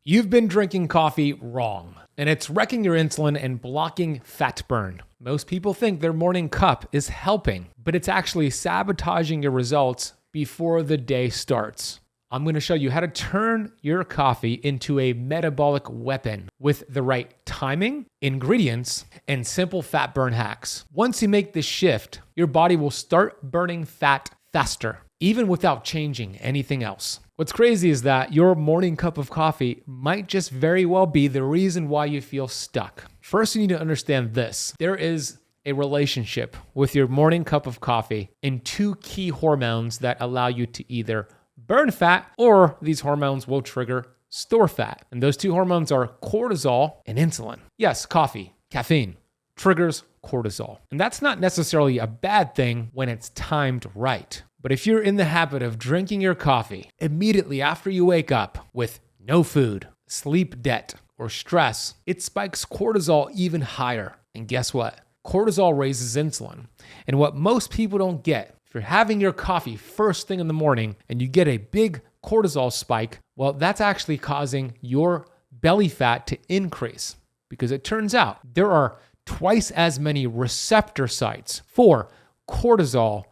You've been drinking coffee wrong, and it's wrecking your insulin and blocking fat burn. Most people think their morning cup is helping, but it's actually sabotaging your results before the day starts. I'm going to show you how to turn your coffee into a metabolic weapon with the right timing, ingredients, and simple fat burn hacks. Once you make this shift, your body will start burning fat faster, even without changing anything else. What's crazy is that your morning cup of coffee might just very well be the reason why you feel stuck. First, you need to understand this. There is a relationship with your morning cup of coffee and two key hormones that allow you to either burn fat or these hormones will trigger store fat. And those two hormones are cortisol and insulin. Yes, coffee, caffeine, triggers cortisol. And that's not necessarily a bad thing when it's timed right. But if you're in the habit of drinking your coffee immediately after you wake up with no food, sleep debt, or stress, it spikes cortisol even higher. And guess what? Cortisol raises insulin. And what most people don't get, if you're having your coffee first thing in the morning and you get a big cortisol spike, well, that's actually causing your belly fat to increase, because it turns out there are twice as many receptor sites for cortisol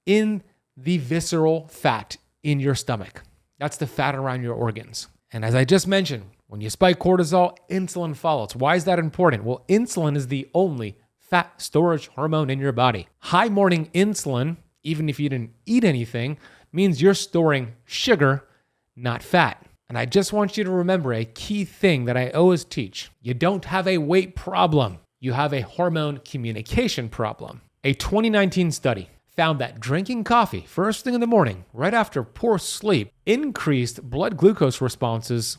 in the visceral fat in your stomach. That's the fat around your organs. And as I just mentioned, when you spike cortisol, insulin follows. Why is that important? Well, insulin is the only fat storage hormone in your body. High morning insulin, even if you didn't eat anything, means you're storing sugar, not fat. And I just want you to remember a key thing that I always teach. You don't have a weight problem. You have a hormone communication problem. A 2019 study found that drinking coffee first thing in the morning, right after poor sleep, increased blood glucose responses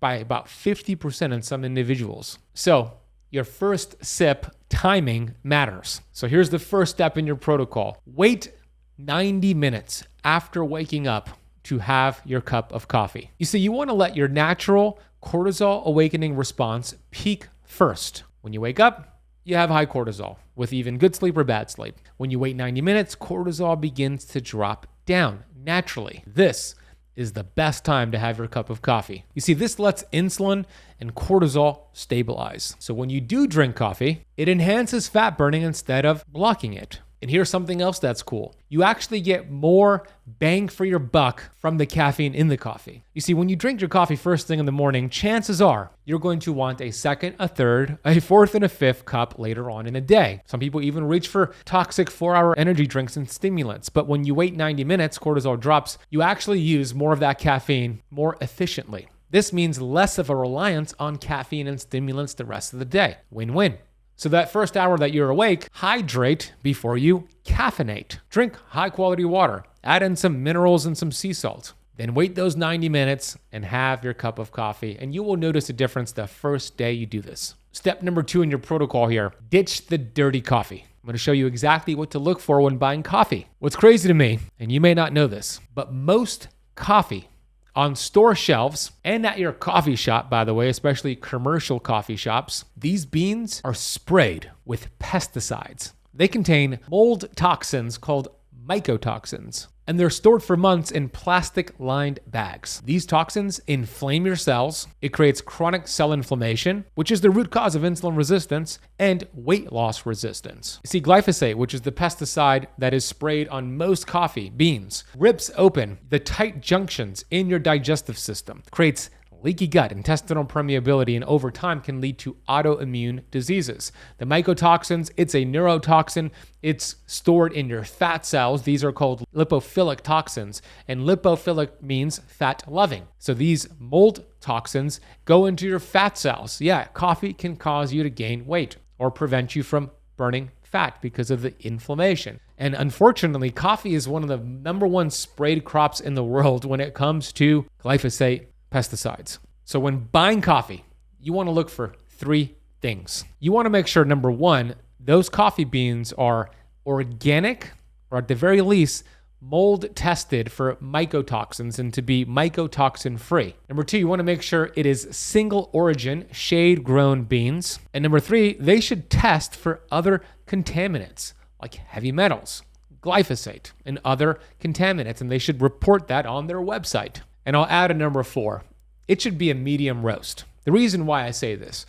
by about 50% in some individuals. So your first sip timing matters. So here's the first step in your protocol. Wait 90 minutes after waking up to have your cup of coffee. You see, you want to let your natural cortisol awakening response peak first. When you wake up, you have high cortisol with even good sleep or bad sleep. When you wait 90 minutes, cortisol begins to drop down naturally. This is the best time to have your cup of coffee. You see, this lets insulin and cortisol stabilize. So when you do drink coffee, it enhances fat burning instead of blocking it. And here's something else that's cool. You actually get more bang for your buck from the caffeine in the coffee. You see, when you drink your coffee first thing in the morning, chances are you're going to want a second, a third, a fourth, and a fifth cup later on in a day. Some people even reach for toxic 4-hour energy drinks and stimulants. But when you wait 90 minutes, cortisol drops, you actually use more of that caffeine more efficiently. This means less of a reliance on caffeine and stimulants the rest of the day. Win-win. So that first hour that you're awake, hydrate before you caffeinate. Drink high quality water. Add in some minerals and some sea salt. Then wait those 90 minutes and have your cup of coffee, and you will notice a difference the first day you do this. Step number 2 in your protocol here, ditch the dirty coffee. I'm going to show you exactly what to look for when buying coffee. What's crazy to me, and you may not know this, but most coffee on store shelves and at your coffee shop, by the way, especially commercial coffee shops, these beans are sprayed with pesticides. They contain mold toxins called mycotoxins, and they're stored for months in plastic-lined bags. These toxins inflame your cells. It creates chronic cell inflammation, which is the root cause of insulin resistance and weight loss resistance. You see, glyphosate, which is the pesticide that is sprayed on most coffee beans, rips open the tight junctions in your digestive system, creates leaky gut, intestinal permeability, and over time can lead to autoimmune diseases. The mycotoxins, it's a neurotoxin. It's stored in your fat cells. These are called lipophilic toxins, and lipophilic means fat-loving. So these mold toxins go into your fat cells. Yeah, coffee can cause you to gain weight or prevent you from burning fat because of the inflammation. And unfortunately, coffee is one of the number one sprayed crops in the world when it comes to glyphosate pesticides. So when buying coffee, you want to look for 3 things. You want to make sure, number 1, those coffee beans are organic, or at the very least, mold tested for mycotoxins and to be mycotoxin free. Number 2, you want to make sure it is single origin, shade grown beans. And number 3, they should test for other contaminants like heavy metals, glyphosate, and other contaminants, and they should report that on their website. And I'll add a number 4. it should be a medium roast. The reason why I say this,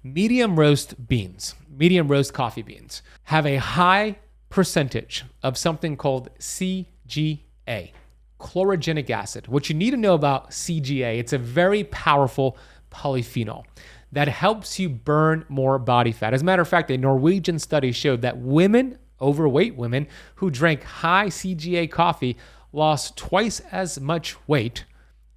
medium roast coffee beans, have a high percentage of something called CGA, chlorogenic acid. What you need to know about CGA, it's a very powerful polyphenol that helps you burn more body fat. As a matter of fact, a Norwegian study showed that overweight women who drank high CGA coffee lost twice as much weight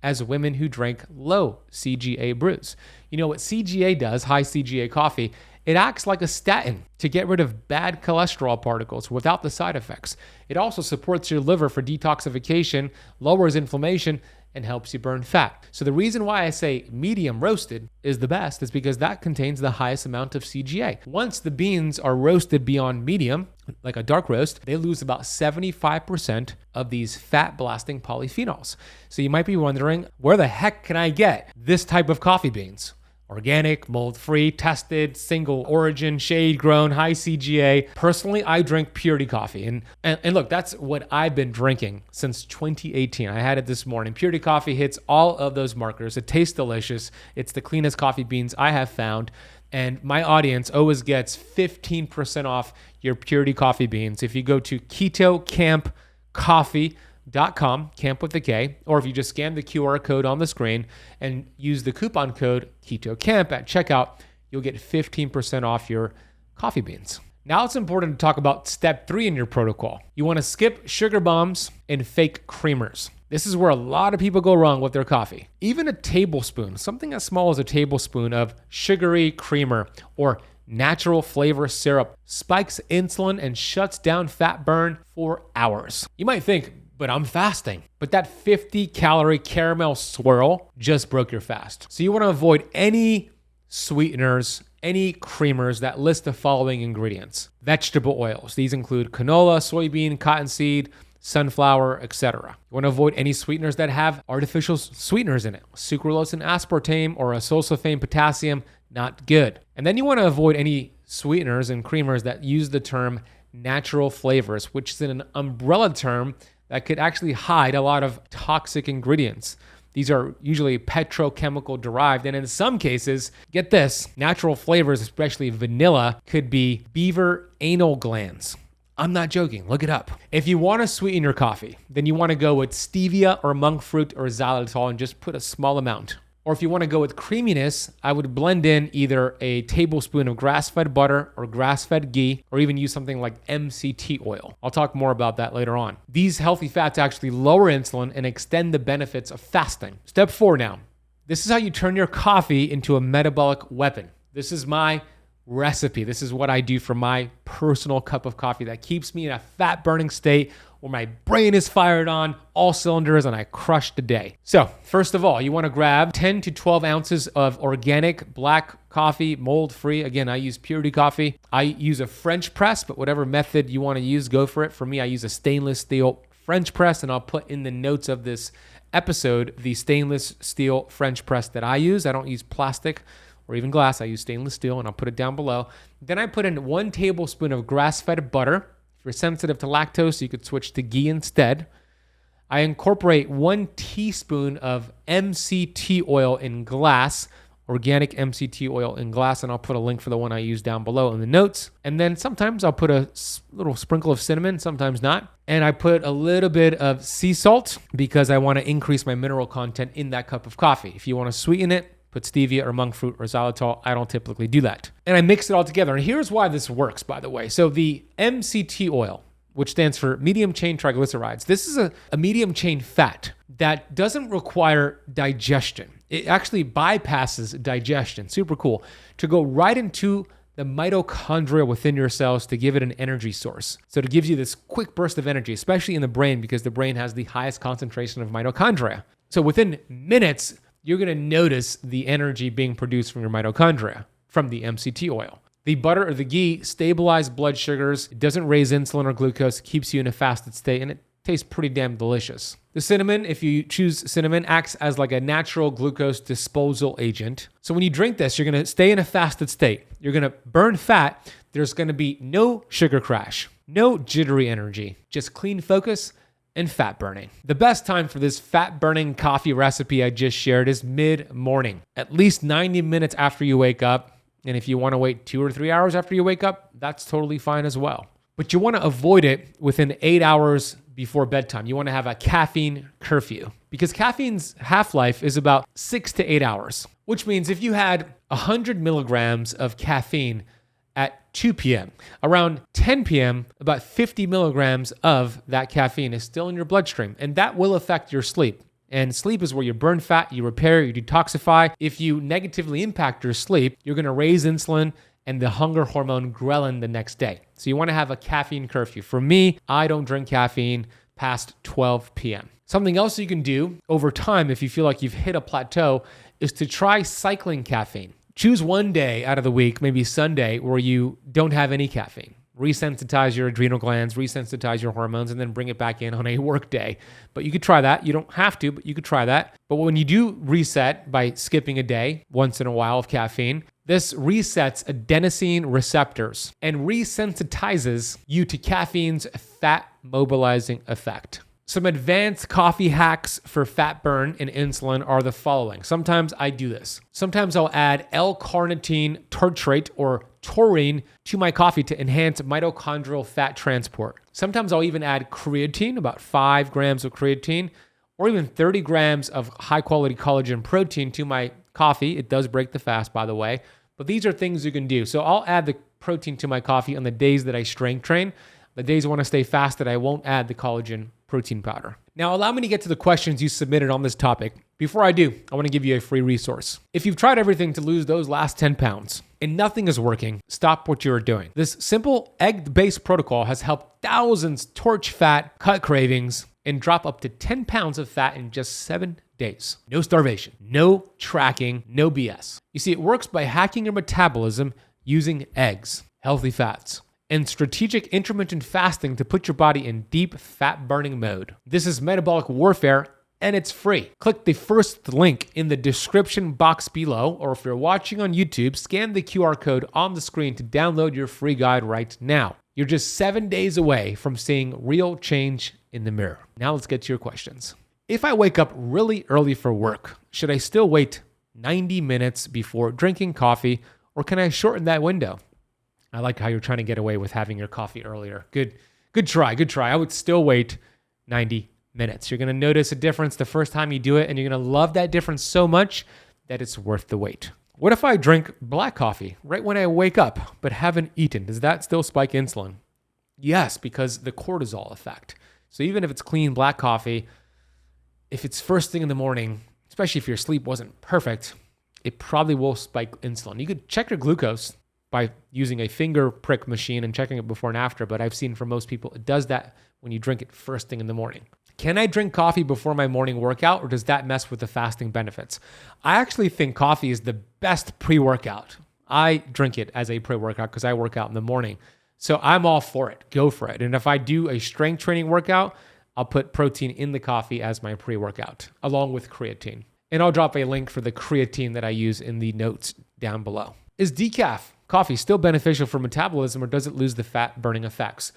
as women who drank low CGA brews. You know what CGA does, high CGA coffee? It acts like a statin to get rid of bad cholesterol particles without the side effects. It also supports your liver for detoxification, lowers inflammation, and helps you burn fat. So the reason why I say medium roasted is the best is because that contains the highest amount of CGA. Once the beans are roasted beyond medium, like a dark roast, they lose about 75% of these fat-blasting polyphenols. So you might be wondering, where the heck can I get this type of coffee beans? Organic, mold-free, tested, single origin, shade-grown, high CGA. Personally, I drink Purity coffee. And look, that's what I've been drinking since 2018. I had it this morning. Purity coffee hits all of those markers. It tastes delicious. It's the cleanest coffee beans I have found. And my audience always gets 15% off your Purity coffee beans if you go to KetoCampCoffee.com, camp with a K, or if you just scan the QR code on the screen and use the coupon code KetoCamp at checkout, you'll get 15% off your coffee beans. Now it's important to talk about step 3 in your protocol. You want to skip sugar bombs and fake creamers. This is where a lot of people go wrong with their coffee. Even a tablespoon, something as small as a tablespoon of sugary creamer or natural flavor syrup spikes insulin and shuts down fat burn for hours. You might think, but I'm fasting. But that 50-calorie caramel swirl just broke your fast. So you want to avoid any sweeteners, any creamers that list the following ingredients. Vegetable oils. These include canola, soybean, cottonseed, sunflower, etc. You want to avoid any sweeteners that have artificial sweeteners in it. Sucralose and aspartame or isosulfame potassium, not good. And then you want to avoid any sweeteners and creamers that use the term natural flavors, which is an umbrella term that could actually hide a lot of toxic ingredients. These are usually petrochemical derived, and in some cases, get this, natural flavors, especially vanilla, could be beaver anal glands. I'm not joking, look it up. If you want to sweeten your coffee, then you want to go with stevia or monk fruit or xylitol and just put a small amount. Or if you want to go with creaminess, I would blend in either a tablespoon of grass-fed butter or grass-fed ghee, or even use something like MCT oil. I'll talk more about that later on. These healthy fats actually lower insulin and extend the benefits of fasting. Step 4 now. This is how you turn your coffee into a metabolic weapon. This is my recipe. This is what I do for my personal cup of coffee that keeps me in a fat-burning state where my brain is fired on all cylinders and I crush the day. So first of all, you want to grab 10 to 12 ounces of organic black coffee, mold-free. Again, I use Purity coffee. I use a French press, but whatever method you want to use, go for it. For me, I use a stainless steel French press, and I'll put in the notes of this episode the stainless steel French press that I use. I don't use plastic or even glass. I use stainless steel, and I'll put it down below. Then I put in 1 tablespoon of grass-fed butter. If you're sensitive to lactose, you could switch to ghee instead. I incorporate 1 teaspoon of MCT oil in glass, organic MCT oil in glass, and I'll put a link for the one I use down below in the notes. And then sometimes I'll put a little sprinkle of cinnamon, sometimes not. And I put a little bit of sea salt because I want to increase my mineral content in that cup of coffee. If you want to sweeten it, put stevia or monk fruit or xylitol. I don't typically do that. And I mix it all together. And here's why this works, by the way. So the MCT oil, which stands for medium chain triglycerides, this is a medium chain fat that doesn't require digestion. It actually bypasses digestion, super cool, to go right into the mitochondria within your cells to give it an energy source. So it gives you this quick burst of energy, especially in the brain, because the brain has the highest concentration of mitochondria. So within minutes, you're going to notice the energy being produced from your mitochondria from the MCT oil. The butter or the ghee stabilizes blood sugars. It doesn't raise insulin or glucose, keeps you in a fasted state, and it tastes pretty damn delicious. The cinnamon, if you choose cinnamon, acts as like a natural glucose disposal agent. So when you drink this, you're going to stay in a fasted state. You're going to burn fat. There's going to be no sugar crash, no jittery energy, just clean focus and fat burning. The best time for this fat burning coffee recipe I just shared is mid-morning, at least 90 minutes after you wake up. And if you want to wait 2 or 3 hours after you wake up, that's totally fine as well. But you want to avoid it within 8 hours before bedtime. You want to have a caffeine curfew because caffeine's half-life is about 6 to 8 hours, which means if you had 100 milligrams of caffeine at 2 p.m., around 10 p.m., about 50 milligrams of that caffeine is still in your bloodstream, and that will affect your sleep. And sleep is where you burn fat, you repair, you detoxify. If you negatively impact your sleep, you're going to raise insulin and the hunger hormone ghrelin the next day. So you want to have a caffeine curfew. For me, I don't drink caffeine past 12 p.m. Something else you can do over time if you feel like you've hit a plateau is to try cycling caffeine. Choose one day out of the week, maybe Sunday, where you don't have any caffeine. Resensitize your adrenal glands, resensitize your hormones, and then bring it back in on a work day. But you could try that. You don't have to, but you could try that. But when you do reset by skipping a day once in a while of caffeine, this resets adenosine receptors and resensitizes you to caffeine's fat mobilizing effect. Some advanced coffee hacks for fat burn and insulin are the following. Sometimes I do this. Sometimes I'll add L-carnitine tartrate or taurine to my coffee to enhance mitochondrial fat transport. Sometimes I'll even add creatine, about 5 grams of creatine, or even 30 grams of high-quality collagen protein to my coffee. It does break the fast, by the way, but these are things you can do. So I'll add the protein to my coffee on the days that I strength train. The days I want to stay fasted, I won't add the collagen protein powder. Now, allow me to get to the questions you submitted on this topic. Before I do, I want to give you a free resource. If you've tried everything to lose those last 10 pounds and nothing is working, stop what you're doing. This simple egg-based protocol has helped thousands torch fat, cut cravings, and drop up to 10 pounds of fat in just 7 days. No starvation, no tracking, no BS. You see, it works by hacking your metabolism using eggs, healthy fats, and strategic intermittent fasting to put your body in deep fat burning mode. This is metabolic warfare and it's free. Click the first link in the description box below, or if you're watching on YouTube, scan the QR code on the screen to download your free guide right now. You're just 7 days away from seeing real change in the mirror. Now let's get to your questions. If I wake up really early for work, should I still wait 90 minutes before drinking coffee, or can I shorten that window? I like how you're trying to get away with having your coffee earlier. Good try. I would still wait 90 minutes. You're going to notice a difference the first time you do it, and you're going to love that difference so much that it's worth the wait. What if I drink black coffee right when I wake up but haven't eaten? Does that still spike insulin? Yes, because the cortisol effect. So even if it's clean black coffee, if it's first thing in the morning, especially if your sleep wasn't perfect, it probably will spike insulin. You could check your glucose by using a finger prick machine and checking it before and after, but I've seen for most people, it does that when you drink it first thing in the morning. Can I drink coffee before my morning workout, or does that mess with the fasting benefits? I actually think coffee is the best pre-workout. I drink it as a pre-workout because I work out in the morning. So I'm all for it. Go for it. And if I do a strength training workout, I'll put protein in the coffee as my pre-workout, along with creatine. And I'll drop a link for the creatine that I use in the notes down below. Is decaf coffee still beneficial for metabolism, or does it lose the fat burning effects?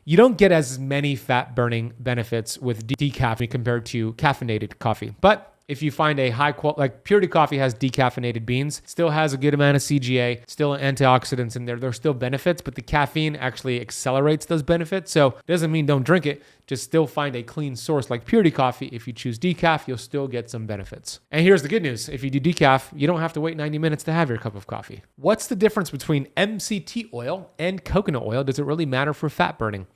You don't get as many fat burning benefits with decaf compared to caffeinated coffee. But if you find a high quality, like Purity Coffee has decaffeinated beans, still has a good amount of CGA, still antioxidants in there. There's still benefits, but the caffeine actually accelerates those benefits. So it doesn't mean don't drink it. Just still find a clean source like Purity Coffee. If you choose decaf, you'll still get some benefits. And here's the good news. If you do decaf, you don't have to wait 90 minutes to have your cup of coffee. What's the difference between MCT oil and coconut oil? Does it really matter for fat burning?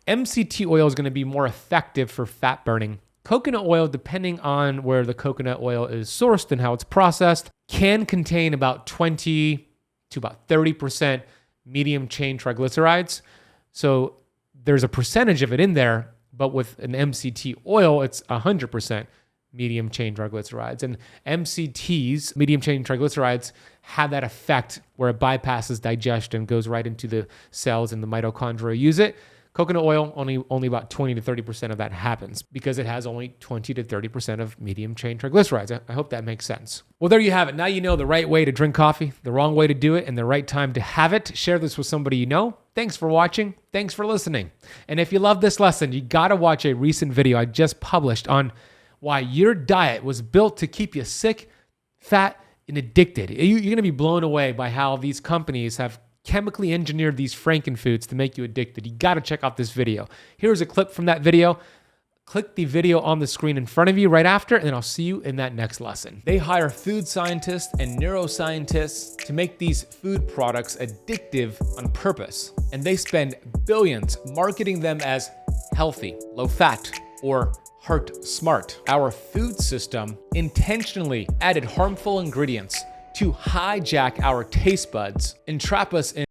MCT oil is going to be more effective for fat burning. Coconut oil, depending on where the coconut oil is sourced and how it's processed, can contain about 20 to about 30% medium chain triglycerides. So there's a percentage of it in there, but with an MCT oil, it's 100% medium chain triglycerides. And MCTs, medium chain triglycerides, have that effect where it bypasses digestion, goes right into the cells and the mitochondria use it. Coconut oil, only about 20 to 30% of that happens because it has only 20 to 30% of medium chain triglycerides. I hope that makes sense. Well, there you have it. Now you know the right way to drink coffee, the wrong way to do it, and the right time to have it. Share this with somebody you know. thanks for watching. Thanks for listening. And if you love this lesson, you gotta watch a recent video I just published on why your diet was built to keep you sick, fat, and addicted. You're gonna be blown away by how these companies have chemically engineered these frankenfoods to make you addicted. You gotta check out this video. Here's a clip from that video. Click the video on the screen in front of you right after, and I'll see you in that next lesson. They hire food scientists and neuroscientists to make these food products addictive on purpose. And they spend billions marketing them as healthy, low fat, or heart smart. Our food system intentionally added harmful ingredients to hijack our taste buds and trap us in